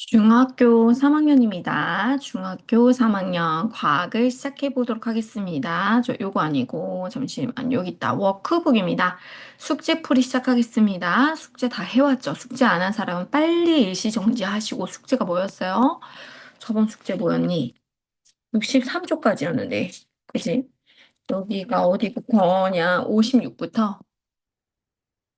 중학교 3학년입니다. 중학교 3학년 과학을 시작해 보도록 하겠습니다. 요거 아니고, 잠시만, 여기 있다. 워크북입니다. 숙제풀이 시작하겠습니다. 숙제 다 해왔죠? 숙제 안 한 사람은 빨리 일시정지하시고, 숙제가 뭐였어요? 저번 숙제 뭐였니? 63쪽까지였는데, 그지? 여기가 어디부터냐? 56부터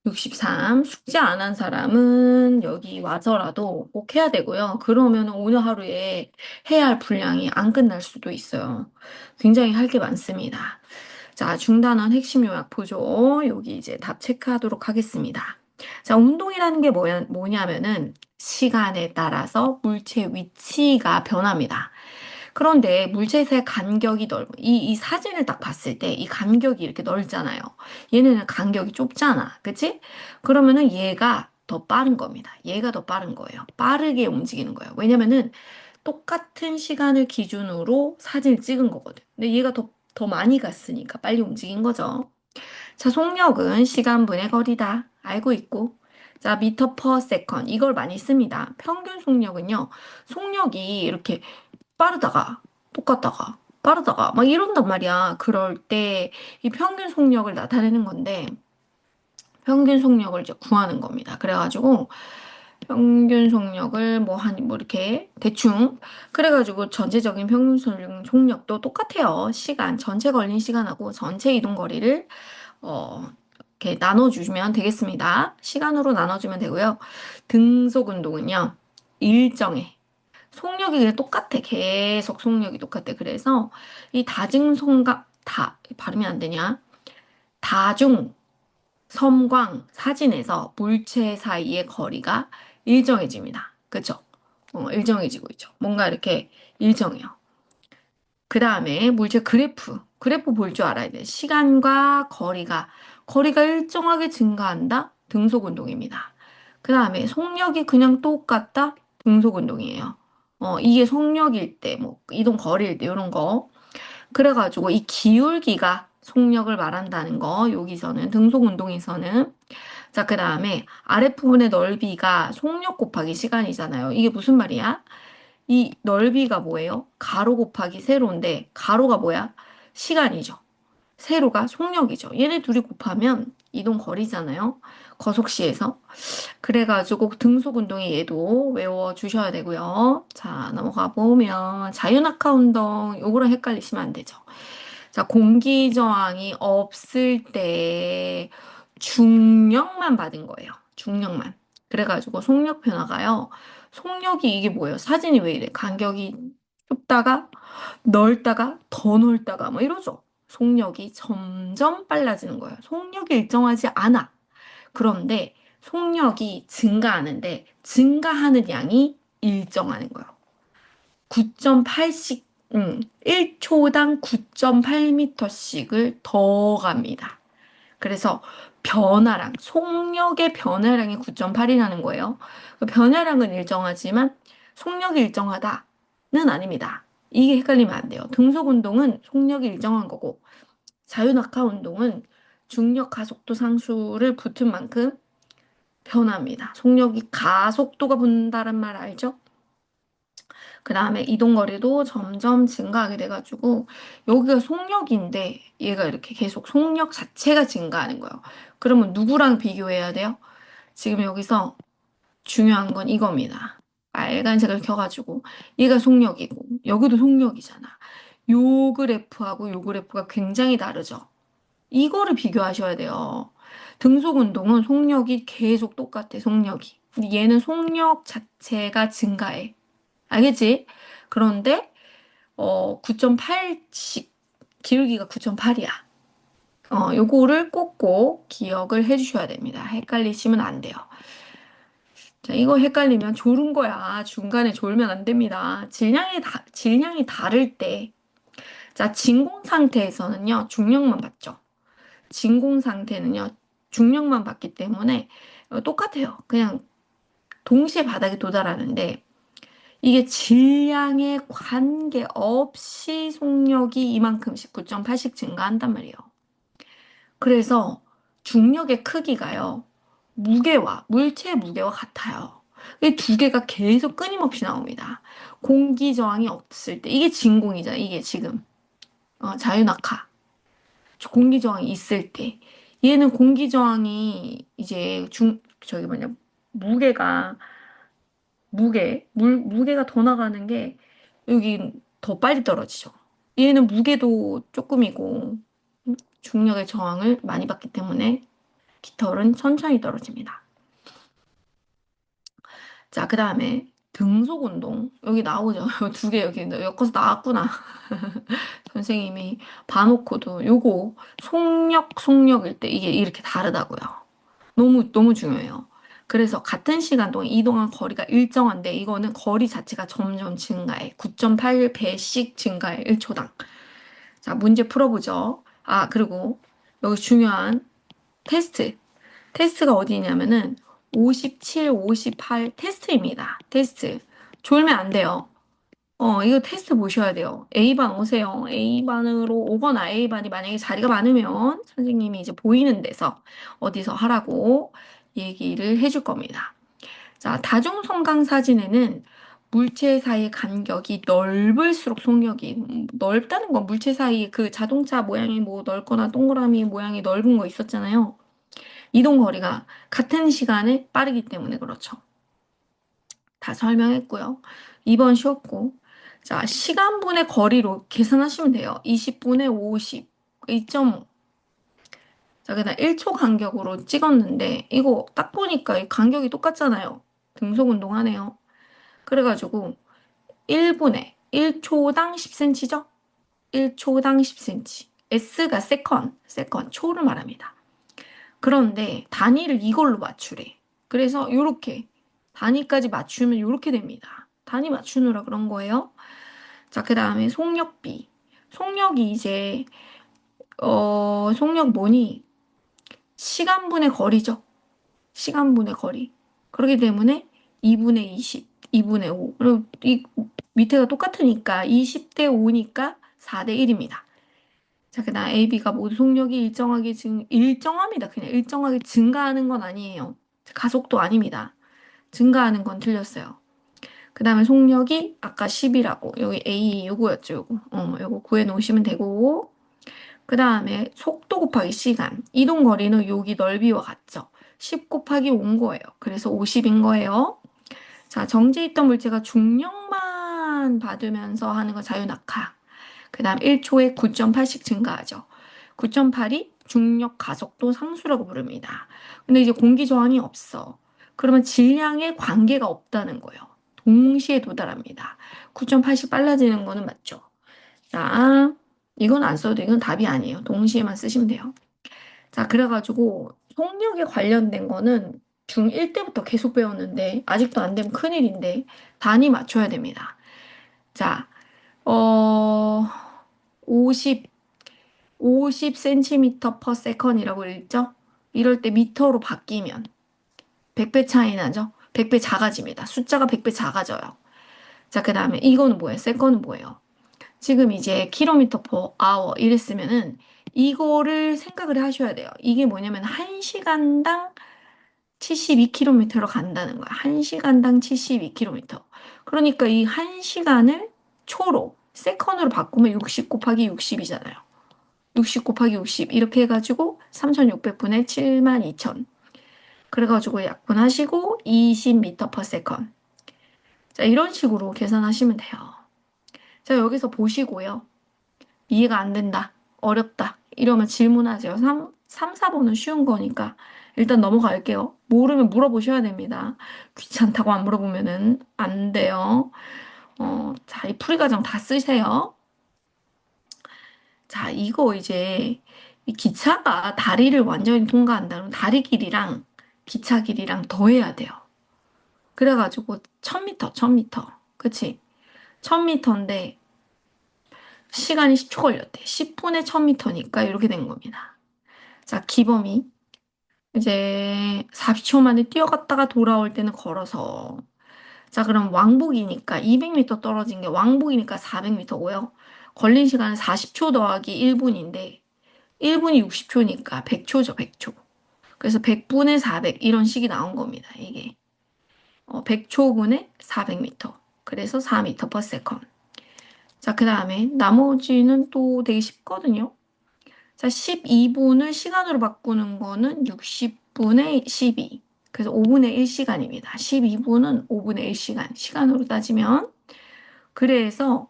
63. 숙제 안 한 사람은 여기 와서라도 꼭 해야 되고요. 그러면 오늘 하루에 해야 할 분량이 안 끝날 수도 있어요. 굉장히 할 게 많습니다. 자, 중단원 핵심 요약 보죠. 여기 이제 답 체크하도록 하겠습니다. 자, 운동이라는 게 뭐냐면은 시간에 따라서 물체 위치가 변합니다. 그런데 물체의 간격이 넓어. 이 사진을 딱 봤을 때 이 간격이 이렇게 넓잖아요. 얘네는 간격이 좁잖아. 그치? 그러면은 얘가 더 빠른 겁니다. 얘가 더 빠른 거예요. 빠르게 움직이는 거예요. 왜냐면은 똑같은 시간을 기준으로 사진을 찍은 거거든. 근데 얘가 더 많이 갔으니까 빨리 움직인 거죠. 자, 속력은 시간분의 거리다. 알고 있고. 자, 미터 퍼 세컨. 이걸 많이 씁니다. 평균 속력은요. 속력이 이렇게 빠르다가 똑같다가 빠르다가 막 이런단 말이야. 그럴 때 이 평균 속력을 나타내는 건데 평균 속력을 이제 구하는 겁니다. 그래가지고 평균 속력을 뭐 이렇게 대충 그래가지고 전체적인 평균 속력도 똑같아요. 시간 전체 걸린 시간하고 전체 이동 거리를 이렇게 나눠주면 되겠습니다. 시간으로 나눠주면 되고요. 등속 운동은요. 일정해. 속력이 그냥 똑같아. 계속 속력이 똑같아. 그래서 이 발음이 안 되냐? 다중, 섬광, 사진에서 물체 사이의 거리가 일정해집니다. 그쵸? 일정해지고 있죠. 뭔가 이렇게 일정해요. 그 다음에 물체 그래프. 그래프 볼 줄 알아야 돼. 시간과 거리가 일정하게 증가한다? 등속 운동입니다. 그 다음에 속력이 그냥 똑같다? 등속 운동이에요. 이게 속력일 때, 뭐, 이동 거리일 때, 이런 거. 그래가지고 이 기울기가 속력을 말한다는 거, 여기서는, 등속 운동에서는. 자, 그 다음에 아랫부분의 넓이가 속력 곱하기 시간이잖아요. 이게 무슨 말이야? 이 넓이가 뭐예요? 가로 곱하기 세로인데, 가로가 뭐야? 시간이죠. 세로가 속력이죠. 얘네 둘이 곱하면 이동 거리잖아요. 거속시에서. 그래가지고 등속 운동이 얘도 외워주셔야 되고요. 자, 넘어가 보면 자유낙하 운동, 요거랑 헷갈리시면 안 되죠. 자, 공기 저항이 없을 때 중력만 받은 거예요. 중력만. 그래가지고 속력 변화가요. 속력이 이게 뭐예요? 사진이 왜 이래? 간격이 좁다가 넓다가 더 넓다가 뭐 이러죠. 속력이 점점 빨라지는 거예요. 속력이 일정하지 않아. 그런데 속력이 증가하는데 증가하는 양이 일정하는 거예요. 9.8씩 1초당 9.8m씩을 더 갑니다. 그래서 속력의 변화량이 9.8이라는 거예요. 그 변화량은 일정하지만 속력이 일정하다는 아닙니다. 이게 헷갈리면 안 돼요. 등속 운동은 속력이 일정한 거고 자유낙하 운동은 중력 가속도 상수를 붙은 만큼 변합니다. 속력이 가속도가 붙는다는 말 알죠? 그 다음에 이동거리도 점점 증가하게 돼가지고 여기가 속력인데 얘가 이렇게 계속 속력 자체가 증가하는 거예요. 그러면 누구랑 비교해야 돼요? 지금 여기서 중요한 건 이겁니다. 빨간색을 켜가지고 얘가 속력이고 여기도 속력이잖아. 요 그래프하고 요 그래프가 굉장히 다르죠. 이거를 비교하셔야 돼요. 등속 운동은 속력이 계속 똑같아, 속력이. 근데 얘는 속력 자체가 증가해. 알겠지? 그런데 9.8씩 기울기가 9.8이야. 요거를 꼭꼭 기억을 해주셔야 됩니다. 헷갈리시면 안 돼요. 자, 이거 헷갈리면 졸은 거야. 중간에 졸면 안 됩니다. 질량이 다를 때, 자, 진공 상태에서는요, 중력만 받죠. 진공 상태는요, 중력만 받기 때문에 똑같아요. 그냥 동시에 바닥에 도달하는데, 이게 질량에 관계없이 속력이 이만큼씩 9.8씩 증가한단 말이에요. 그래서 중력의 크기가요, 물체의 무게와 같아요. 이 두 개가 계속 끊임없이 나옵니다. 공기 저항이 없을 때 이게 진공이잖아. 이게 지금 자유낙하. 공기 저항이 있을 때 얘는 공기 저항이 이제 저기 뭐냐 무게가 무게가 더 나가는 게 여기 더 빨리 떨어지죠. 얘는 무게도 조금이고 중력의 저항을 많이 받기 때문에 깃털은 천천히 떨어집니다. 자, 그 다음에 등속 운동. 여기 나오죠. 두 개 여기 엮어서 나왔구나. 선생님이 봐놓고도 요거 속력일 때 이게 이렇게 다르다고요. 너무 중요해요. 그래서 같은 시간 동안 이동한 거리가 일정한데 이거는 거리 자체가 점점 증가해. 9.8배씩 증가해. 1초당. 자, 문제 풀어보죠. 아, 그리고 여기 중요한 테스트. 테스트가 어디 있냐면은 57, 58 테스트입니다. 테스트. 졸면 안 돼요. 이거 테스트 보셔야 돼요. A반 오세요. A반으로 오거나 A반이 만약에 자리가 많으면 선생님이 이제 보이는 데서 어디서 하라고 얘기를 해줄 겁니다. 자, 다중성강 사진에는 물체 사이의 간격이 넓을수록 속력이 넓다는 건 물체 사이에 그 자동차 모양이 뭐 넓거나 동그라미 모양이 넓은 거 있었잖아요. 이동 거리가 같은 시간에 빠르기 때문에 그렇죠. 다 설명했고요. 2번 쉬웠고. 자, 시간분의 거리로 계산하시면 돼요. 20분의 50, 2.5. 자, 그다음 1초 간격으로 찍었는데 이거 딱 보니까 이 간격이 똑같잖아요. 등속 운동하네요. 그래가지고 1초당 10cm죠? 1초당 10cm. S가 세컨, 초를 말합니다. 그런데 단위를 이걸로 맞추래. 그래서 요렇게 단위까지 맞추면 요렇게 됩니다. 단위 맞추느라 그런 거예요. 자, 그 다음에 속력비. 속력이 이제 속력 뭐니? 시간분의 거리죠. 시간분의 거리. 그렇기 때문에 2분의 20, 2분의 5. 그리고 이 밑에가 똑같으니까 20대 5니까 4대 1입니다. 자, 그다음 A, B가 모두 속력이 일정합니다. 그냥 일정하게 증가하는 건 아니에요. 가속도 아닙니다. 증가하는 건 틀렸어요. 그 다음에 속력이 아까 10이라고 여기 A 요거였죠. 요거 구해 놓으시면 되고 그 다음에 속도 곱하기 시간 이동 거리는 여기 넓이와 같죠. 10 곱하기 5인 거예요. 그래서 50인 거예요. 자, 정지해 있던 물체가 중력만 받으면서 하는 거 자유낙하. 그 다음 1초에 9.8씩 증가하죠. 9.8이 중력 가속도 상수라고 부릅니다. 근데 이제 공기 저항이 없어. 그러면 질량에 관계가 없다는 거예요. 동시에 도달합니다. 9.8씩 빨라지는 거는 맞죠? 자, 이건 안 써도 이건 답이 아니에요. 동시에만 쓰시면 돼요. 자, 그래가지고 속력에 관련된 거는 중1 때부터 계속 배웠는데 아직도 안 되면 큰일인데 단위 맞춰야 됩니다. 자, 어, 50, 50cm per second이라고 읽죠? 이럴 때 미터로 바뀌면 100배 차이 나죠? 100배 작아집니다. 숫자가 100배 작아져요. 자, 그 다음에 이거는 뭐예요? 세컨은 뭐예요? 지금 이제 킬로미터 per hour 이랬으면은 이거를 생각을 하셔야 돼요. 이게 뭐냐면 1시간당 72km로 간다는 거야. 1시간당 72km. 그러니까 이 1시간을 초로, 세컨으로 바꾸면 60 곱하기 60이잖아요. 60 곱하기 60 이렇게 해가지고 3600분의 72,000. 그래가지고 약분하시고 20m per second. 자, 이런 식으로 계산하시면 돼요. 자, 여기서 보시고요. 이해가 안 된다. 어렵다. 이러면 질문하세요. 4번은 쉬운 거니까 일단 넘어갈게요. 모르면 물어보셔야 됩니다. 귀찮다고 안 물어보면은 안 돼요. 자, 이 풀이 과정 다 쓰세요. 자, 이거 이제 이 기차가 다리를 완전히 통과한다면 다리 길이랑 기차 길이랑 더해야 돼요. 그래가지고 1000m. 그치? 1000m인데 시간이 10초 걸렸대. 10분에 1000m니까 이렇게 된 겁니다. 자, 기범이 이제 40초 만에 뛰어갔다가 돌아올 때는 걸어서. 자, 그럼 왕복이니까 200m 떨어진 게 왕복이니까 400m고요. 걸린 시간은 40초 더하기 1분인데 1분이 60초니까 100초죠, 100초. 그래서 100분의 400 이런 식이 나온 겁니다, 이게. 100초분에 400m. 그래서 4m per second. 자, 그 다음에 나머지는 또 되게 쉽거든요. 자, 12분을 시간으로 바꾸는 거는 60분의 12. 그래서 5분의 1시간입니다. 12분은 5분의 1시간. 시간으로 따지면. 그래서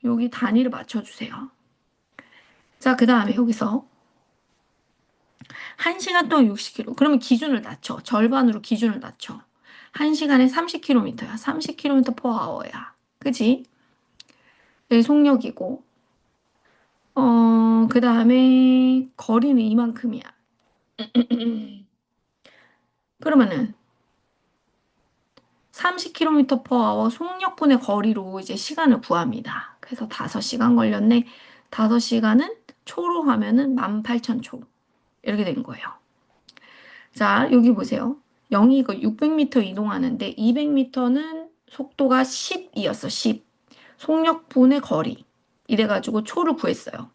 여기 단위를 맞춰주세요. 자, 그 다음에 여기서 1시간 동안 60km. 그러면 기준을 낮춰. 절반으로 기준을 낮춰. 1시간에 30km야. 30km per hour야. 그지? 네, 속력이고. 그 다음에 거리는 이만큼이야. 그러면은 30km per hour 속력분의 거리로 이제 시간을 구합니다. 그래서 5시간 걸렸네. 5시간은 초로 하면은 18,000초. 이렇게 된 거예요. 자, 여기 보세요. 0이 이거 600m 이동하는데 200m는 속도가 10이었어. 10. 속력분의 거리. 이래가지고 초를 구했어요.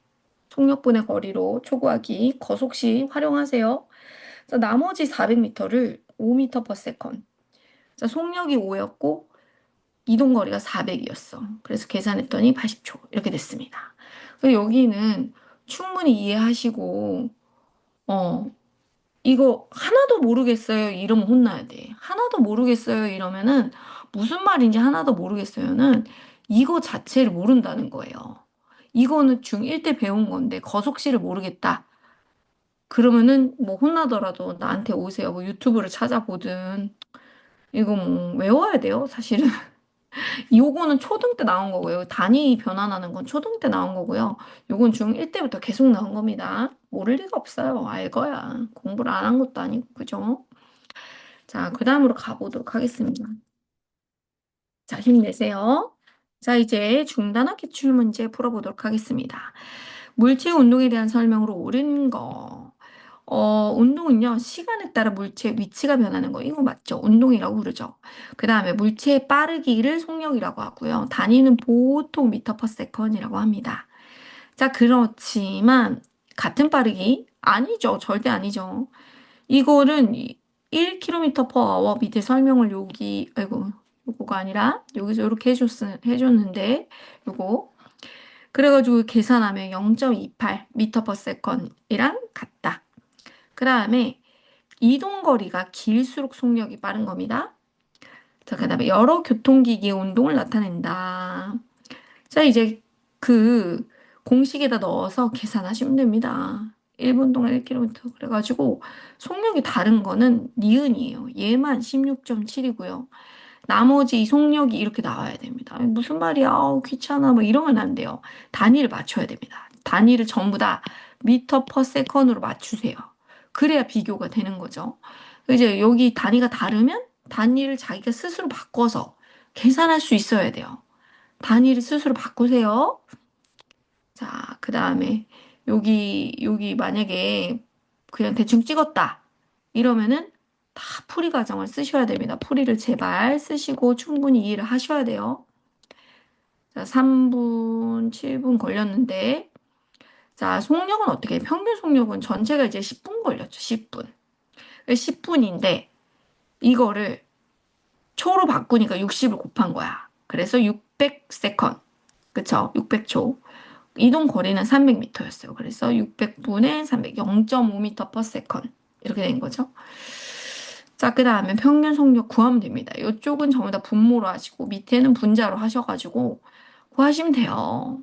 속력분의 거리로 초 구하기 거속시 활용하세요. 자, 나머지 400m를 5m per second. 자, 속력이 5였고 이동거리가 400이었어. 그래서 계산했더니 80초. 이렇게 됐습니다. 그래서 여기는 충분히 이해하시고, 어, 이거 하나도 모르겠어요. 이러면 혼나야 돼. 하나도 모르겠어요. 이러면은 무슨 말인지 하나도 모르겠어요는 이거 자체를 모른다는 거예요. 이거는 중1 때 배운 건데 거속시를 모르겠다. 그러면은 뭐 혼나더라도 나한테 오세요. 뭐 유튜브를 찾아보든 이거 뭐 외워야 돼요. 사실은. 요거는 초등 때 나온 거고요. 단위 변환하는 건 초등 때 나온 거고요. 요건 중1 때부터 계속 나온 겁니다. 모를 리가 없어요. 알 거야. 공부를 안 한 것도 아니고, 그죠? 자, 그 다음으로 가보도록 하겠습니다. 자, 힘내세요. 자, 이제 중단화 기출 문제 풀어보도록 하겠습니다. 물체 운동에 대한 설명으로 옳은 거. 운동은요, 시간에 따라 물체의 위치가 변하는 거. 이거 맞죠? 운동이라고 부르죠. 그 다음에 물체의 빠르기를 속력이라고 하고요. 단위는 보통 미터 퍼 세컨이라고 합니다. 자, 그렇지만, 같은 빠르기? 아니죠. 절대 아니죠. 이거는 1km per hour 밑에 설명을 여기, 아이고, 요거가 아니라, 여기서 이렇게 해줬는데, 요거. 그래가지고 계산하면 0.28 미터 퍼 세컨이랑 같다. 그 다음에 이동거리가 길수록 속력이 빠른 겁니다. 자, 그 다음에 여러 교통기기의 운동을 나타낸다. 자, 이제 그 공식에다 넣어서 계산하시면 됩니다. 1분 동안 1km. 그래가지고 속력이 다른 거는 니은이에요. 얘만 16.7이고요. 나머지 이 속력이 이렇게 나와야 됩니다. 무슨 말이야? 아우, 귀찮아. 뭐 이러면 안 돼요. 단위를 맞춰야 됩니다. 단위를 전부 다 미터 퍼 세컨으로 맞추세요. 그래야 비교가 되는 거죠. 이제 여기 단위가 다르면 단위를 자기가 스스로 바꿔서 계산할 수 있어야 돼요. 단위를 스스로 바꾸세요. 자, 그 다음에 여기 만약에 그냥 대충 찍었다. 이러면은 다 풀이 과정을 쓰셔야 됩니다. 풀이를 제발 쓰시고 충분히 이해를 하셔야 돼요. 자, 3분, 7분 걸렸는데, 자, 속력은 어떻게 해? 평균 속력은 전체가 이제 10분 걸렸죠. 10분. 10분인데, 이거를 초로 바꾸니까 60을 곱한 거야. 그래서 600세컨. 그쵸? 600초. 이동 거리는 300m였어요. 그래서 600분의 300, 0.5m per second. 이렇게 된 거죠. 자, 그 다음에 평균 속력 구하면 됩니다. 이쪽은 전부 다 분모로 하시고, 밑에는 분자로 하셔가지고, 구하시면 돼요.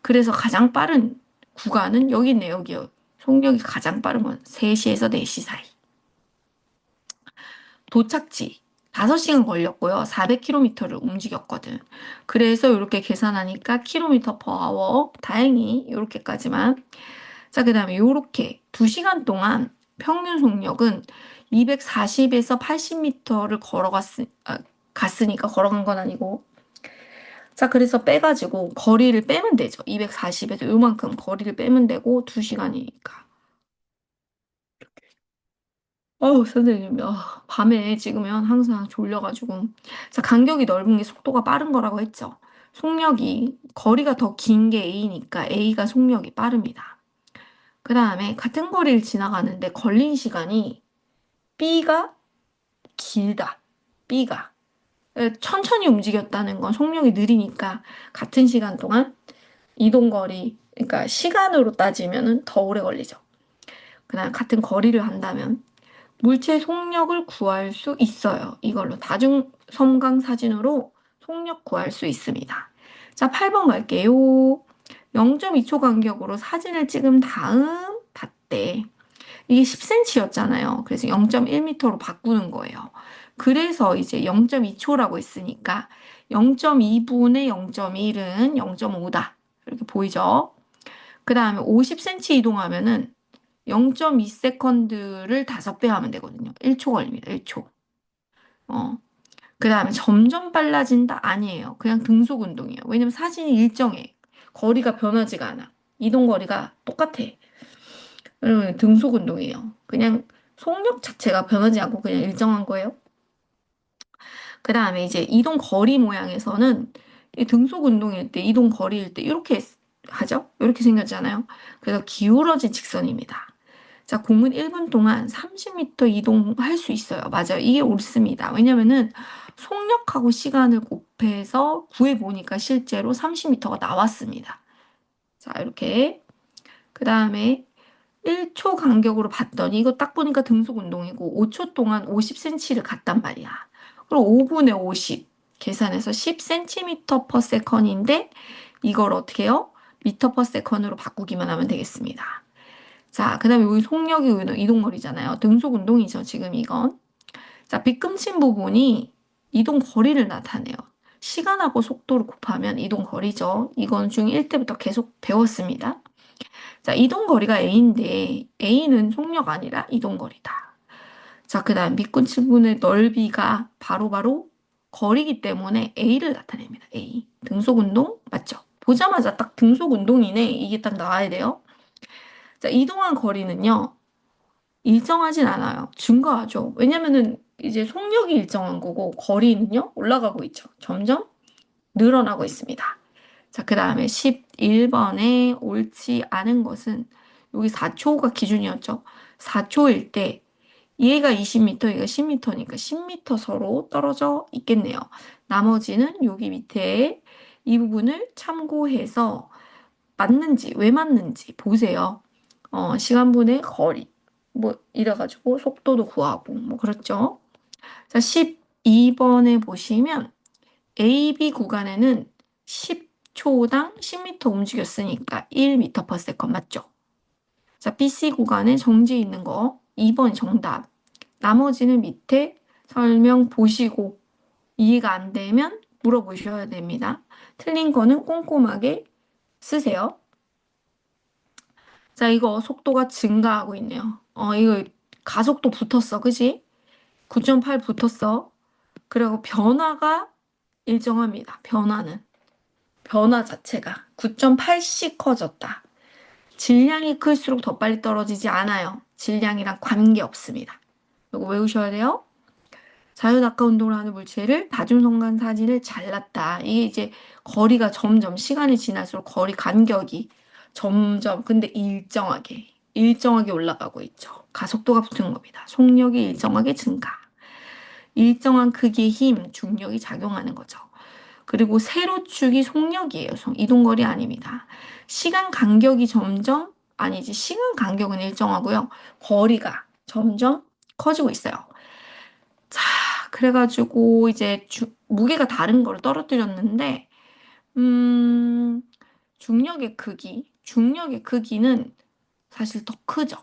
그래서 가장 빠른 구간은 여기 있네요. 여기요. 속력이 가장 빠른 건 3시에서 4시 사이. 도착지. 5시간 걸렸고요. 400km를 움직였거든. 그래서 이렇게 계산하니까 킬로미터 per hour. 다행히 이렇게까지만. 자, 그 다음에 이렇게 2시간 동안 평균 속력은 240에서 80m를 갔으니까 걸어간 건 아니고. 자, 그래서 빼가지고 거리를 빼면 되죠. 240에서 요만큼 거리를 빼면 되고 2시간이니까. 선생님, 밤에 찍으면 항상 졸려가지고. 자, 간격이 넓은 게 속도가 빠른 거라고 했죠. 속력이, 거리가 더 긴 게 A니까 A가 속력이 빠릅니다. 그 다음에 같은 거리를 지나가는데 걸린 시간이 B가 길다. B가. 천천히 움직였다는 건 속력이 느리니까 같은 시간 동안 이동거리, 그러니까 시간으로 따지면은 더 오래 걸리죠. 그다음 같은 거리를 한다면 물체 속력을 구할 수 있어요. 이걸로 다중 섬광 사진으로 속력 구할 수 있습니다. 자, 8번 갈게요. 0.2초 간격으로 사진을 찍은 다음 봤대. 이게 10cm였잖아요. 그래서 0.1m로 바꾸는 거예요. 그래서 이제 0.2초라고 했으니까 0.2분의 0.1은 0.5다. 이렇게 보이죠? 그 다음에 50cm 이동하면은 0.2세컨드를 5배 하면 되거든요. 1초 걸립니다. 1초. 그 다음에 점점 빨라진다? 아니에요. 그냥 등속 운동이에요. 왜냐면 사진이 일정해. 거리가 변하지가 않아. 이동 거리가 똑같아. 그러면 등속 운동이에요. 그냥 속력 자체가 변하지 않고 그냥 일정한 거예요. 그 다음에 이제 이동 거리 모양에서는 이 등속 운동일 때, 이동 거리일 때 이렇게 하죠? 이렇게 생겼잖아요. 그래서 기울어진 직선입니다. 자, 공은 1분 동안 30m 이동할 수 있어요. 맞아요. 이게 옳습니다. 왜냐면은 속력하고 시간을 곱해서 구해보니까 실제로 30m가 나왔습니다. 자, 이렇게. 그 다음에 1초 간격으로 봤더니 이거 딱 보니까 등속 운동이고 5초 동안 50cm를 갔단 말이야. 그럼 5분의 50 계산해서 10cm per second인데 이걸 어떻게 해요? 미터 per second으로 바꾸기만 하면 되겠습니다. 자, 그 다음에 여기 속력이 이동거리잖아요. 등속 운동이죠, 지금 이건. 자, 빗금친 부분이 이동 거리를 나타내요. 시간하고 속도를 곱하면 이동 거리죠. 이건 중1 때부터 계속 배웠습니다. 자, 이동 거리가 A인데 A는 속력 아니라 이동 거리다. 자, 그다음 밑군치분의 넓이가 바로바로 거리이기 때문에 A를 나타냅니다. A. 등속 운동 맞죠? 보자마자 딱 등속 운동이네. 이게 딱 나와야 돼요. 자, 이동한 거리는요. 일정하진 않아요. 증가하죠. 왜냐면은 이제 속력이 일정한 거고 거리는요. 올라가고 있죠. 점점 늘어나고 있습니다. 자, 그 다음에 11번에 옳지 않은 것은 여기 4초가 기준이었죠. 4초일 때 얘가 20m, 얘가 10m니까 10m 서로 떨어져 있겠네요. 나머지는 여기 밑에 이 부분을 참고해서 맞는지, 왜 맞는지 보세요. 시간분의 거리. 뭐, 이래가지고 속도도 구하고, 뭐, 그렇죠. 자, 12번에 보시면 AB 구간에는 10초당 10m 움직였으니까 1m per second 맞죠? 자, BC 구간에 정지 있는 거 2번 정답. 나머지는 밑에 설명 보시고 이해가 안 되면 물어보셔야 됩니다. 틀린 거는 꼼꼼하게 쓰세요. 자, 이거 속도가 증가하고 있네요. 이거 가속도 붙었어. 그지? 9.8 붙었어. 그리고 변화가 일정합니다. 변화 자체가 9.8씩 커졌다. 질량이 클수록 더 빨리 떨어지지 않아요. 질량이랑 관계 없습니다. 이거 외우셔야 돼요. 자유낙하 운동을 하는 물체를 다중성간 사진을 잘랐다. 이게 이제 거리가 점점 시간이 지날수록 거리 간격이 점점 근데 일정하게 올라가고 있죠. 가속도가 붙은 겁니다. 속력이 일정하게 증가. 일정한 크기의 힘, 중력이 작용하는 거죠. 그리고 세로축이 속력이에요. 이동거리 아닙니다. 시간 간격이 점점 아니지. 시간 간격은 일정하고요. 거리가 점점 커지고 있어요. 자, 그래가지고 이제 무게가 다른 걸 떨어뜨렸는데 음, 중력의 크기는 사실 더 크죠.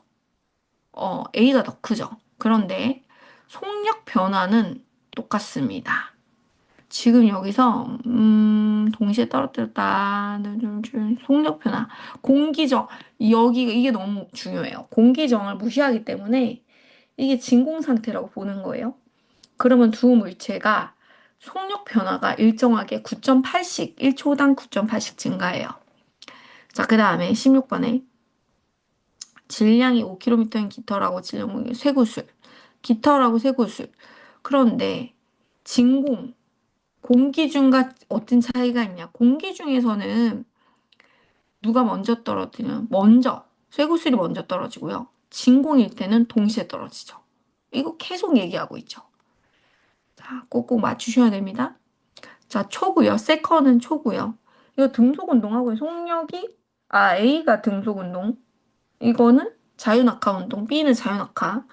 A가 더 크죠. 그런데 속력 변화는 똑같습니다. 지금 여기서 동시에 떨어뜨렸다. 속력 변화. 공기정 여기가 이게 너무 중요해요. 공기정을 무시하기 때문에 이게 진공 상태라고 보는 거예요. 그러면 두 물체가 속력 변화가 일정하게 9.8씩 1초당 9.8씩 증가해요. 자, 그 다음에 16번에 질량이 5km인 깃털하고 질량 쇠구슬 깃털하고 쇠구슬 그런데 진공 공기 중과 어떤 차이가 있냐? 공기 중에서는 누가 먼저 떨어지면 쇠구슬이 먼저 떨어지고요. 진공일 때는 동시에 떨어지죠. 이거 계속 얘기하고 있죠. 자, 꼭꼭 맞추셔야 됩니다. 자, 초고요. 세컨은 초고요. 이거 등속운동하고요. A가 등속운동. 이거는 자유낙하 운동. B는 자유낙하.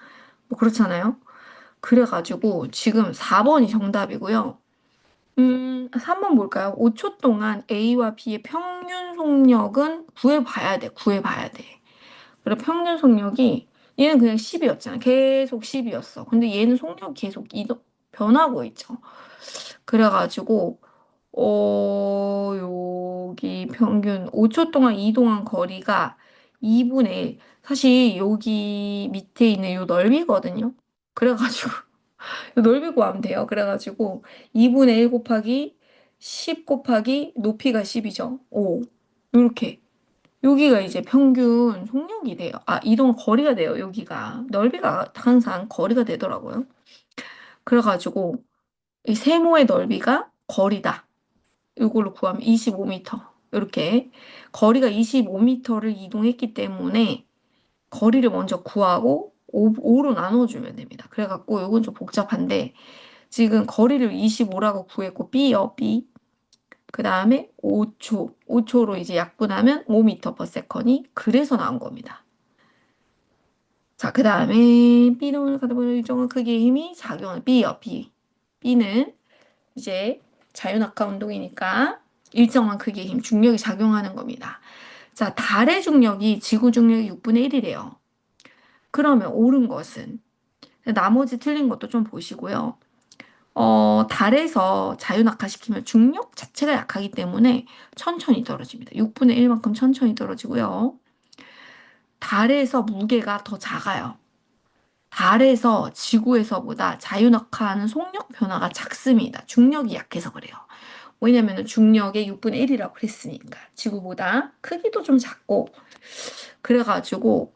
뭐 그렇잖아요. 그래가지고 지금 4번이 정답이고요. 3번 볼까요? 5초 동안 A와 B의 평균 속력은 구해봐야 돼. 구해봐야 돼. 그래, 평균 속력이 얘는 그냥 10이었잖아. 계속 10이었어. 근데 얘는 속력이 계속 변하고 있죠. 그래가지고 여기 평균 5초 동안 이동한 거리가 2분의 1. 사실 여기 밑에 있는 요 넓이거든요. 그래가지고 요 넓이 구하면 돼요. 그래가지고 2분의 1 곱하기 10 곱하기 높이가 10이죠. 요렇게. 여기가 이제 평균 속력이 돼요. 아, 이동 거리가 돼요. 여기가. 넓이가 항상 거리가 되더라고요. 그래가지고 이 세모의 넓이가 거리다. 이걸로 구하면 25m. 이렇게 거리가 25m를 이동했기 때문에 거리를 먼저 구하고 5로 나눠주면 됩니다. 그래갖고 이건 좀 복잡한데 지금 거리를 25라고 구했고 B요, B. 그 다음에 5초. 5초로 이제 약분하면 5m/s이 그래서 나온 겁니다. 자, 그 다음에 B동을 가다 보면 일정한 크기의 힘이 작용을 B요, B. B는 이제 자유낙하 운동이니까 일정한 크기의 힘, 중력이 작용하는 겁니다. 자, 달의 중력이 지구 중력의 6분의 1이래요. 그러면 옳은 것은 나머지 틀린 것도 좀 보시고요. 달에서 자유낙하 시키면 중력 자체가 약하기 때문에 천천히 떨어집니다. 6분의 1만큼 천천히 떨어지고요. 달에서 무게가 더 작아요. 달에서 지구에서보다 자유낙하하는 속력 변화가 작습니다. 중력이 약해서 그래요. 왜냐면 중력의 6분의 1이라고 그랬으니까. 지구보다 크기도 좀 작고. 그래가지고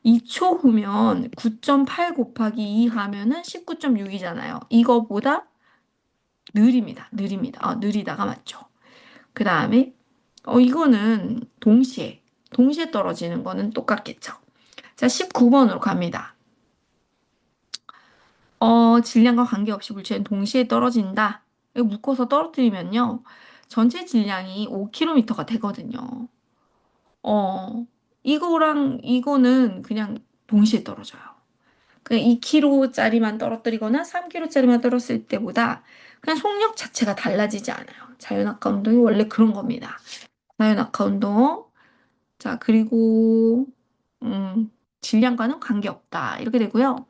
2초 후면 9.8 곱하기 2 하면은 19.6이잖아요. 이거보다 느립니다. 느립니다. 느리다가 맞죠. 그 다음에 이거는 동시에 떨어지는 거는 똑같겠죠. 자, 19번으로 갑니다. 질량과 관계없이 물체는 동시에 떨어진다. 이거 묶어서 떨어뜨리면요. 전체 질량이 5km가 되거든요. 이거랑 이거는 그냥 동시에 떨어져요. 그냥 2kg짜리만 떨어뜨리거나 3kg짜리만 떨어뜨릴 때보다 그냥 속력 자체가 달라지지 않아요. 자유낙하 운동이 원래 그런 겁니다. 자유낙하 운동. 자, 그리고 질량과는 관계없다. 이렇게 되고요.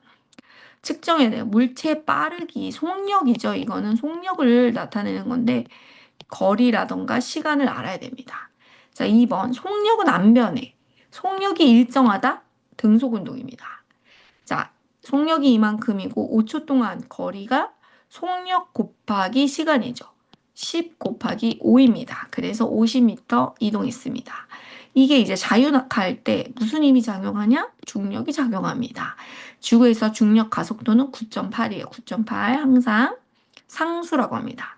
측정해야 돼요. 물체 빠르기, 속력이죠. 이거는 속력을 나타내는 건데 거리라던가 시간을 알아야 됩니다. 자, 2번 속력은 안 변해. 속력이 일정하다? 등속 운동입니다. 자, 속력이 이만큼이고 5초 동안 거리가 속력 곱하기 시간이죠. 10 곱하기 5입니다. 그래서 50m 이동했습니다. 이게 이제 자유낙하할 때 무슨 힘이 작용하냐? 중력이 작용합니다. 지구에서 중력 가속도는 9.8이에요. 9.8 항상 상수라고 합니다.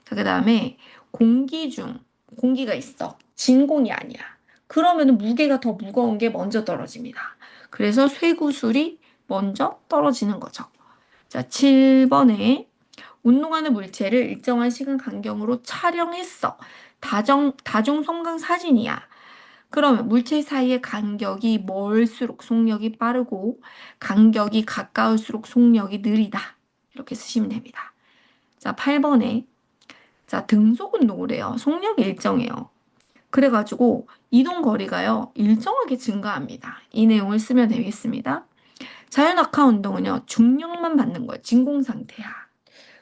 자, 그 다음에 공기가 있어. 진공이 아니야. 그러면 무게가 더 무거운 게 먼저 떨어집니다. 그래서 쇠구슬이 먼저 떨어지는 거죠. 자, 7번에 운동하는 물체를 일정한 시간 간격으로 촬영했어. 다중 성강 사진이야. 그러면 물체 사이의 간격이 멀수록 속력이 빠르고 간격이 가까울수록 속력이 느리다. 이렇게 쓰시면 됩니다. 자, 8번에 자, 등속 운동을 해요. 속력이 일정해요. 그래가지고 이동 거리가요, 일정하게 증가합니다. 이 내용을 쓰면 되겠습니다. 자유낙하 운동은요, 중력만 받는 거예요. 진공 상태야.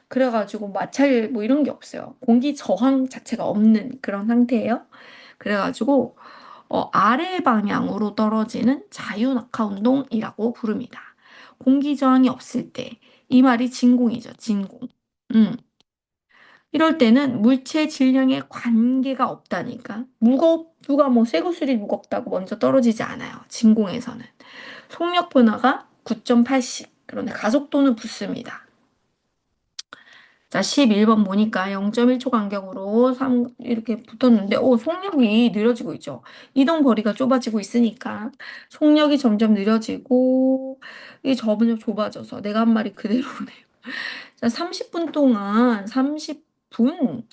그래가지고 마찰 뭐 이런 게 없어요. 공기 저항 자체가 없는 그런 상태예요. 그래가지고 아래 방향으로 떨어지는 자유낙하 운동이라고 부릅니다. 공기 저항이 없을 때 이 말이 진공이죠. 진공. 음. 이럴 때는 물체 질량에 관계가 없다니까. 누가 뭐 쇠구슬이 무겁다고 먼저 떨어지지 않아요. 진공에서는. 속력 변화가 9.8씩. 그런데 가속도는 붙습니다. 자, 11번 보니까 0.1초 간격으로 이렇게 붙었는데, 속력이 느려지고 있죠. 이동 거리가 좁아지고 있으니까 속력이 점점 느려지고, 이 점점 좁아져서 내가 한 말이 그대로네요. 자, 30분 동안 30분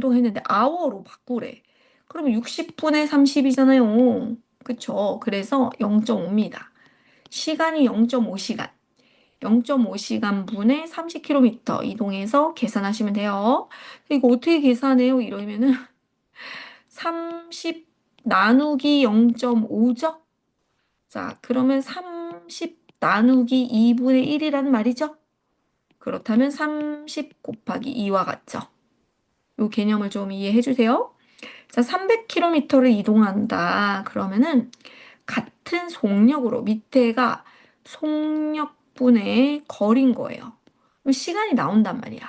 동안 했는데 hour로 바꾸래. 그럼 60분에 30이잖아요. 그쵸? 그래서 0.5입니다. 시간이 0.5시간. 0.5시간 분에 30km 이동해서 계산하시면 돼요. 이거 어떻게 계산해요? 이러면은 30 나누기 0.5죠? 자, 그러면 30 나누기 2분의 1이란 말이죠? 그렇다면 30 곱하기 2와 같죠? 요 개념을 좀 이해해 주세요. 자, 300km를 이동한다. 그러면은 같은 속력으로 밑에가 속력분의 거리인 거예요. 그럼 시간이 나온단 말이야.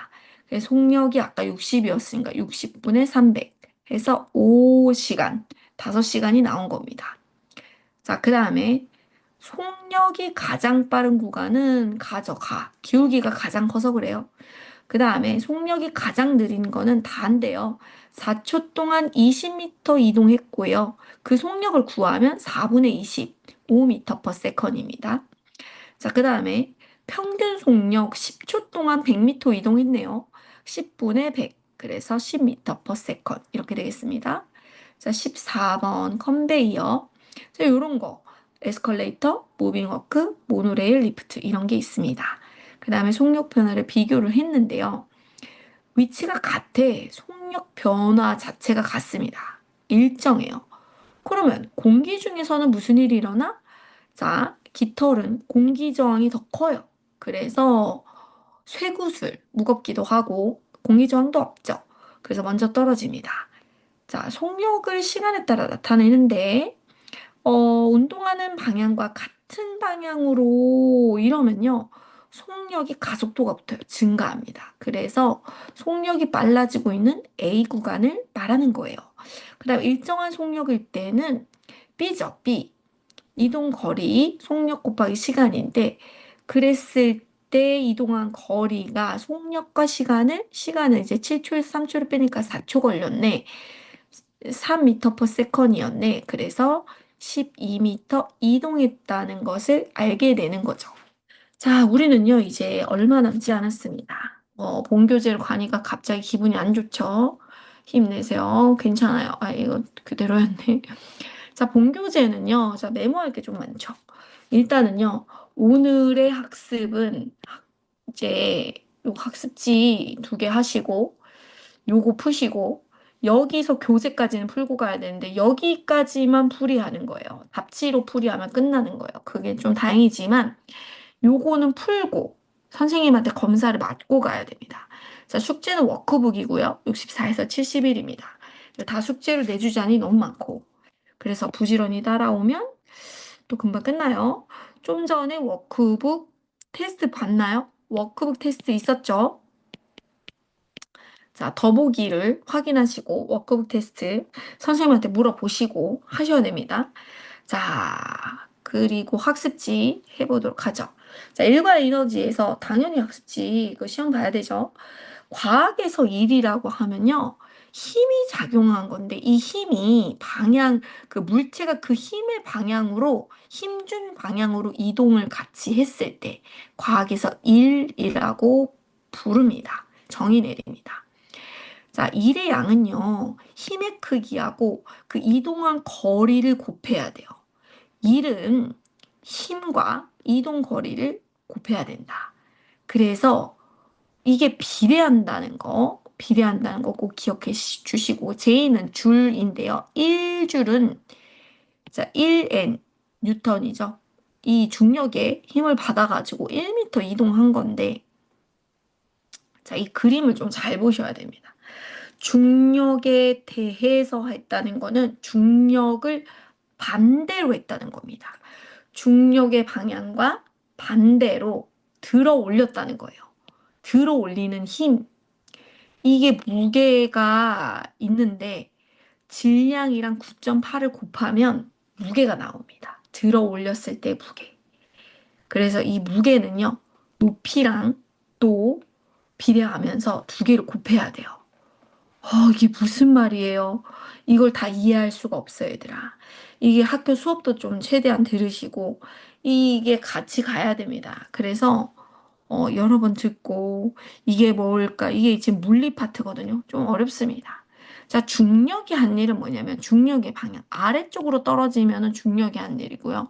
그래서 속력이 아까 60이었으니까 60분의 300 해서 5시간, 5시간이 나온 겁니다. 자, 그 다음에 속력이 가장 빠른 구간은 가져가. 기울기가 가장 커서 그래요. 그 다음에 속력이 가장 느린 거는 다인데요. 4초 동안 20m 이동했고요. 그 속력을 구하면 4분의 20, 5m per second입니다. 자, 그 다음에 평균 속력 10초 동안 100m 이동했네요. 10분의 100, 그래서 10m per second 이렇게 되겠습니다. 자, 14번 컨베이어. 자, 이런 거 에스컬레이터, 무빙워크, 모노레일, 리프트 이런 게 있습니다. 그 다음에 속력 변화를 비교를 했는데요. 위치가 같아. 속력 변화 자체가 같습니다. 일정해요. 그러면 공기 중에서는 무슨 일이 일어나? 자, 깃털은 공기 저항이 더 커요. 그래서 쇠구슬, 무겁기도 하고 공기 저항도 없죠. 그래서 먼저 떨어집니다. 자, 속력을 시간에 따라 나타내는데 운동하는 방향과 같은 방향으로 이러면요. 속력이 가속도가 붙어요. 증가합니다. 그래서 속력이 빨라지고 있는 A 구간을 말하는 거예요. 그 다음 일정한 속력일 때는 B죠. B. 이동 거리, 속력 곱하기 시간인데 그랬을 때 이동한 거리가 속력과 시간은 이제 7초에서 3초를 빼니까 4초 걸렸네. 3m per second이었네. 그래서 12m 이동했다는 것을 알게 되는 거죠. 자, 우리는요, 이제 얼마 남지 않았습니다. 본교재를 가니까 갑자기 기분이 안 좋죠? 힘내세요. 괜찮아요. 아, 이거 그대로였네. 자, 본교재는요, 자, 메모할 게 좀 많죠. 일단은요, 오늘의 학습은 이제 요 학습지 2개 하시고, 요거 푸시고 여기서 교재까지는 풀고 가야 되는데 여기까지만 풀이하는 거예요. 답지로 풀이하면 끝나는 거예요. 그게 좀 다행이지만 요거는 풀고 선생님한테 검사를 받고 가야 됩니다. 자, 숙제는 워크북이고요. 64에서 70일입니다. 다 숙제로 내주자니 너무 많고 그래서 부지런히 따라오면 또 금방 끝나요. 좀 전에 워크북 테스트 봤나요? 워크북 테스트 있었죠? 자, 더보기를 확인하시고 워크북 테스트 선생님한테 물어보시고 하셔야 됩니다. 자, 그리고 학습지 해보도록 하죠. 자, 일과 에너지에서 당연히 학습지 그 시험 봐야 되죠. 과학에서 일이라고 하면요. 힘이 작용한 건데 이 힘이 그 물체가 그 힘의 방향으로 힘준 방향으로 이동을 같이 했을 때 과학에서 일이라고 부릅니다. 정의 내립니다. 자, 일의 양은요, 힘의 크기하고 그 이동한 거리를 곱해야 돼요. 일은 힘과 이동 거리를 곱해야 된다. 그래서 이게 비례한다는 거 꼭 기억해 주시고, J는 줄인데요. 1줄은, 자, 1N, 뉴턴이죠. 이 중력에 힘을 받아가지고 1m 이동한 건데, 자, 이 그림을 좀 잘 보셔야 됩니다. 중력에 대해서 했다는 거는 중력을 반대로 했다는 겁니다. 중력의 방향과 반대로 들어 올렸다는 거예요. 들어 올리는 힘. 이게 무게가 있는데 질량이랑 9.8을 곱하면 무게가 나옵니다. 들어 올렸을 때 무게. 그래서 이 무게는요, 높이랑 또 비례하면서 두 개를 곱해야 돼요. 이게 무슨 말이에요? 이걸 다 이해할 수가 없어요, 얘들아. 이게 학교 수업도 좀 최대한 들으시고, 이게 같이 가야 됩니다. 그래서, 여러 번 듣고 이게 뭘까? 이게 지금 물리 파트거든요. 좀 어렵습니다. 자, 중력이 한 일은 뭐냐면 중력의 방향. 아래쪽으로 떨어지면은 중력이 한 일이고요.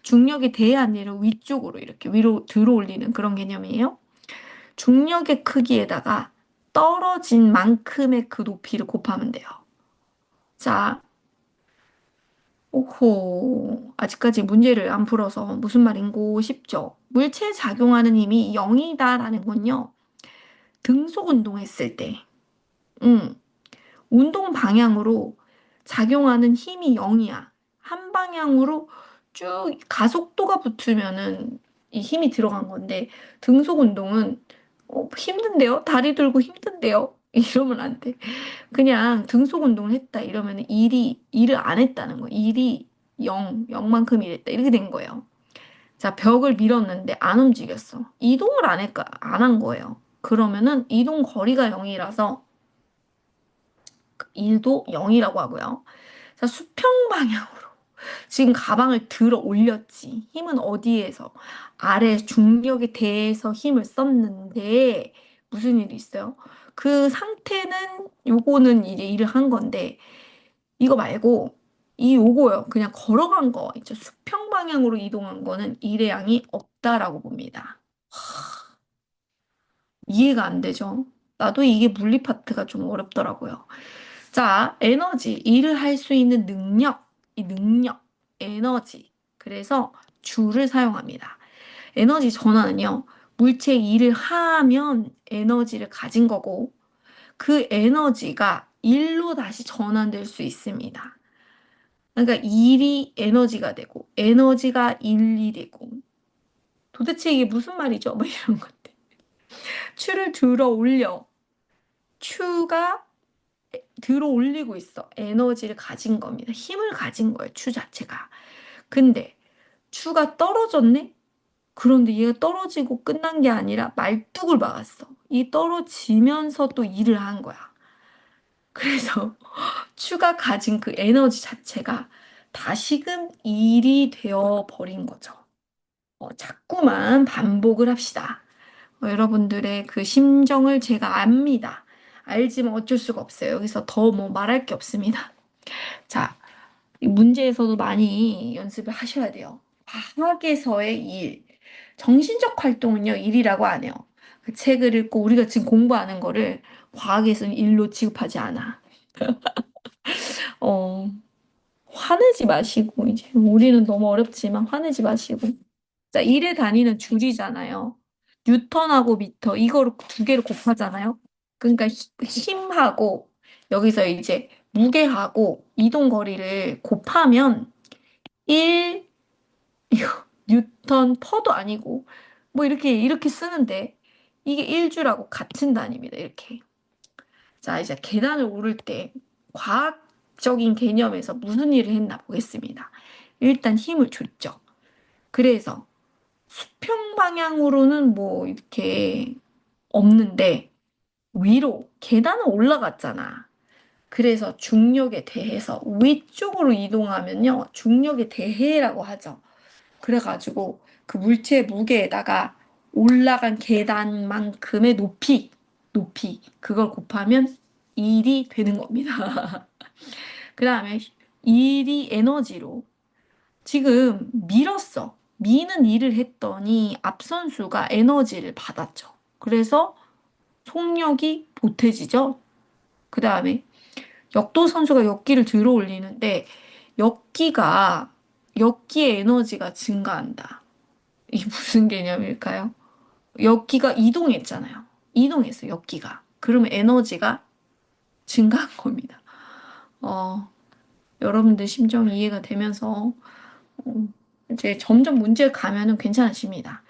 중력에 대한 일은 위쪽으로 이렇게 위로 들어 올리는 그런 개념이에요. 중력의 크기에다가 떨어진 만큼의 그 높이를 곱하면 돼요. 자, 오호. 아직까지 문제를 안 풀어서 무슨 말인고 싶죠? 물체에 작용하는 힘이 0이다라는 건요. 등속 운동했을 때, 음, 운동 방향으로 작용하는 힘이 0이야. 한 방향으로 쭉 가속도가 붙으면은 이 힘이 들어간 건데, 등속 운동은 힘든데요? 다리 들고 힘든데요? 이러면 안 돼. 그냥 등속 운동을 했다 이러면 일을 안 했다는 거예요. 일이 0만큼 일했다. 이렇게 된 거예요. 자, 벽을 밀었는데 안 움직였어. 이동을 안 했까, 안 한 거예요. 그러면은 이동 거리가 0이라서 일도 0이라고 하고요. 자, 수평 방향으로. 지금 가방을 들어 올렸지. 힘은 어디에서? 아래 중력에 대해서 힘을 썼는데 무슨 일이 있어요? 그 상태는 요거는 이제 일을 한 건데 이거 말고 이 요거요. 그냥 걸어간 거 있죠. 수평 방향으로 이동한 거는 일의 양이 없다라고 봅니다. 이해가 안 되죠? 나도 이게 물리 파트가 좀 어렵더라고요. 자, 에너지, 일을 할 수 있는 능력, 이 능력, 에너지. 그래서 주를 사용합니다. 에너지 전환은요, 물체 일을 하면 에너지를 가진 거고, 그 에너지가 일로 다시 전환될 수 있습니다. 그러니까 일이 에너지가 되고, 에너지가 일이 되고, 도대체 이게 무슨 말이죠? 뭐 이런 것들. 추를 들어 올려. 추가 들어 올리고 있어. 에너지를 가진 겁니다. 힘을 가진 거예요. 추 자체가. 근데 추가 떨어졌네? 그런데 얘가 떨어지고 끝난 게 아니라 말뚝을 박았어. 이 떨어지면서 또 일을 한 거야. 그래서 추가 가진 그 에너지 자체가 다시금 일이 되어 버린 거죠. 자꾸만 반복을 합시다. 여러분들의 그 심정을 제가 압니다. 알지만 어쩔 수가 없어요. 여기서 더 뭐 말할 게 없습니다. 자, 이 문제에서도 많이 연습을 하셔야 돼요. 과학에서의 일. 정신적 활동은요, 일이라고 안 해요. 그 책을 읽고 우리가 지금 공부하는 거를 과학에서는 일로 취급하지 않아. 어, 화내지 마시고, 이제 우리는 너무 어렵지만 화내지 마시고. 자, 일에 다니는 줄이잖아요. 뉴턴하고 미터, 이거를 두 개를 곱하잖아요. 그러니까 힘하고, 여기서 이제 무게하고 이동 거리를 곱하면 1 이거 뉴턴 퍼도 아니고 뭐 이렇게 쓰는데 이게 1주라고 같은 단위입니다. 이렇게. 자, 이제 계단을 오를 때 과학적인 개념에서 무슨 일을 했나 보겠습니다. 일단 힘을 줬죠. 그래서 수평 방향으로는 뭐 이렇게 없는데 위로 계단을 올라갔잖아. 그래서 중력에 대해서 위쪽으로 이동하면요. 중력에 대해라고 하죠. 그래가지고 그 물체의 무게에다가 올라간 계단만큼의 높이, 그걸 곱하면 1이 되는 겁니다. 그 다음에 1이 에너지로 지금 밀었어. 미는 일을 했더니 앞선수가 에너지를 받았죠. 그래서 속력이 보태지죠. 그 다음에 역도 선수가 역기를 들어 올리는데 역기의 에너지가 증가한다. 이게 무슨 개념일까요? 역기가 이동했잖아요. 이동했어, 역기가. 그러면 에너지가 증가한 겁니다. 어, 여러분들 심정이 이해가 되면서 이제 점점 문제 가면은 괜찮으십니다.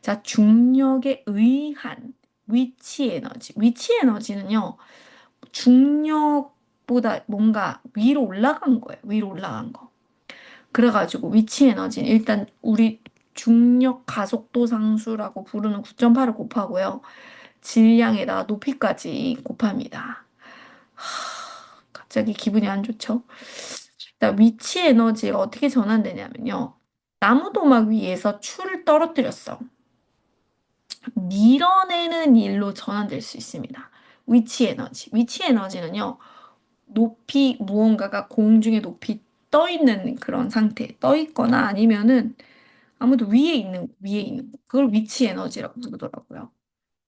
자, 중력에 의한 위치 에너지. 위치 에너지는요, 중력보다 뭔가 위로 올라간 거예요. 위로 올라간 거. 그래가지고 위치 에너지는 일단 우리 중력 가속도 상수라고 부르는 9.8을 곱하고요. 질량에다 높이까지 곱합니다. 갑자기 기분이 안 좋죠? 자, 위치 에너지가 어떻게 전환되냐면요. 나무도막 위에서 추를 떨어뜨렸어. 밀어내는 일로 전환될 수 있습니다. 위치 에너지. 위치 에너지는요, 높이, 무언가가 공중에 높이 떠 있는 그런 상태, 떠 있거나 아니면은 아무도 위에 있는 거. 그걸 위치 에너지라고 부르더라고요.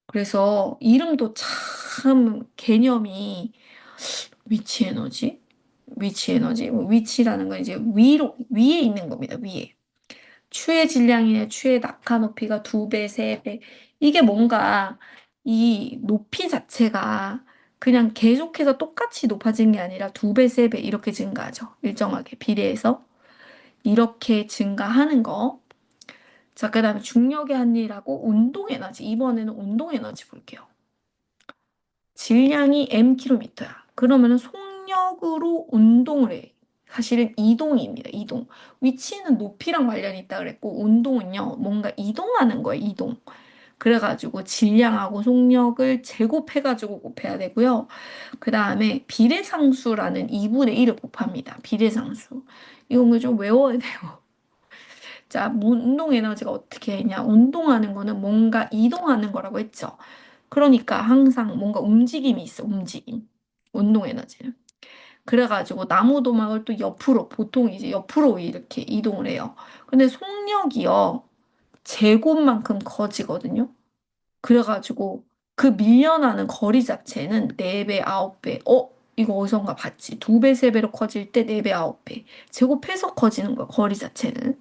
그래서 이름도 참 개념이 위치 에너지? 위치 에너지? 뭐 위치라는 건 이제 위에 있는 겁니다. 위에. 추의 질량이나 추의 낙하 높이가 두 배, 세 배. 이게 뭔가 이 높이 자체가 그냥 계속해서 똑같이 높아진 게 아니라 두 배, 세 배 이렇게 증가하죠. 일정하게 비례해서 이렇게 증가하는 거. 자, 그다음에 중력의 한리라고 운동 에너지. 이번에는 운동 에너지 볼게요. 질량이 mkm야. 그러면은 속력으로 운동을 해. 사실은 이동입니다. 이동. 위치는 높이랑 관련이 있다 그랬고 운동은요. 뭔가 이동하는 거예요. 이동. 그래가지고 질량하고 속력을 제곱해가지고 곱해야 되고요. 그 다음에 비례상수라는 2분의 1을 곱합니다. 비례상수. 이건 좀 외워야 돼요. 자, 운동 에너지가 어떻게 했냐? 운동하는 거는 뭔가 이동하는 거라고 했죠. 그러니까 항상 뭔가 움직임이 있어, 움직임. 운동 에너지는. 그래가지고 나무 도막을 또 옆으로, 보통 이제 옆으로 이렇게 이동을 해요. 근데 속력이요, 제곱만큼 커지거든요. 그래가지고 그 밀려나는 거리 자체는 4배, 9배. 이거 어디선가 봤지? 2배, 3배로 커질 때 4배, 9배. 제곱해서 커지는 거야, 거리 자체는.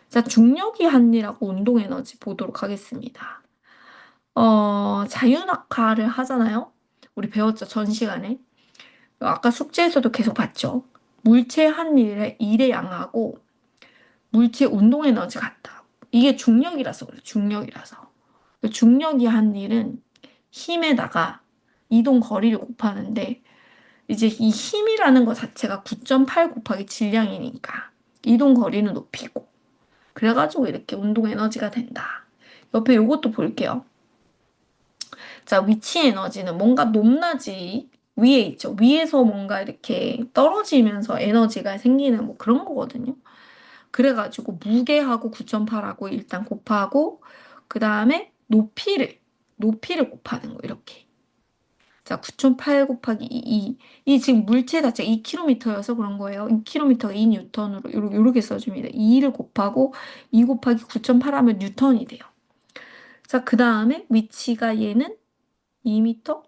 자, 중력이 한리라고 운동 에너지 보도록 하겠습니다. 자유낙하를 하잖아요? 우리 배웠죠, 전 시간에. 아까 숙제에서도 계속 봤죠. 물체 한일의 일의 양하고 물체 운동 에너지 같다. 이게 중력이라서 그래, 중력이라서. 중력이 한 일은 힘에다가 이동 거리를 곱하는데 이제 이 힘이라는 것 자체가 9.8 곱하기 질량이니까 이동 거리는 높이고 그래가지고 이렇게 운동 에너지가 된다. 옆에 요것도 볼게요. 자, 위치 에너지는 뭔가 높낮이 위에 있죠. 위에서 뭔가 이렇게 떨어지면서 에너지가 생기는 뭐 그런 거거든요. 그래가지고 무게하고 9.8하고 일단 곱하고 그 다음에 높이를 곱하는 거 이렇게. 자, 9.8 곱하기 2. 이 지금 물체 자체가 2km여서 그런 거예요. 2km가 2뉴턴으로 요렇게 써줍니다. 2를 곱하고 2 곱하기 9.8 하면 뉴턴이 돼요. 자, 그 다음에 위치가 얘는 2m?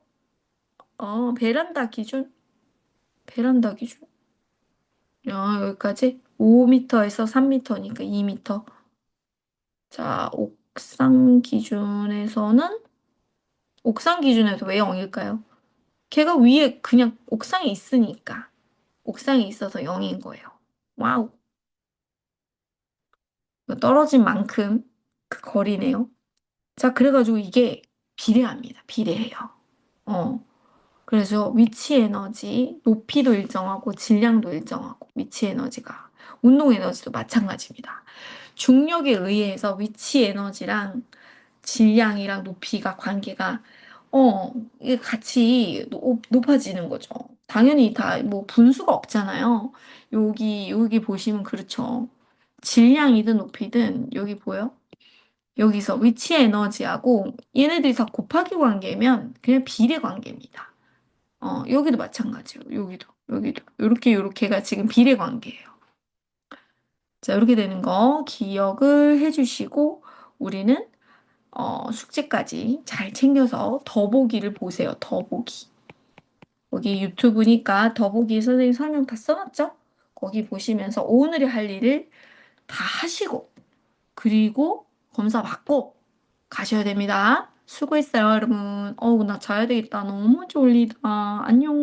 베란다 기준? 베란다 기준? 여기까지 5m에서 3m니까 2m. 자, 옥상 기준에서 왜 0일까요? 걔가 위에 그냥 옥상에 있으니까. 옥상에 있어서 0인 거예요. 와우. 떨어진 만큼 그 거리네요. 자, 그래가지고 이게 비례합니다. 비례해요. 어. 그래서 위치 에너지, 높이도 일정하고 질량도 일정하고 위치 에너지가 운동 에너지도 마찬가지입니다. 중력에 의해서 위치 에너지랑 질량이랑 높이가 관계가 이게 같이 높아지는 거죠. 당연히 다 뭐 분수가 없잖아요. 여기 보시면 그렇죠. 질량이든 높이든 여기 보여? 여기서 위치 에너지하고 얘네들이 다 곱하기 관계면 그냥 비례 관계입니다. 여기도 마찬가지로 여기도 요렇게가 지금 비례 관계예요. 자, 이렇게 되는 거 기억을 해주시고 우리는 숙제까지 잘 챙겨서 더보기를 보세요. 더보기. 거기 유튜브니까 더보기 선생님 설명 다 써놨죠? 거기 보시면서 오늘의 할 일을 다 하시고 그리고 검사 받고 가셔야 됩니다. 수고했어요, 여러분. 나 자야 되겠다. 너무 졸리다. 안녕.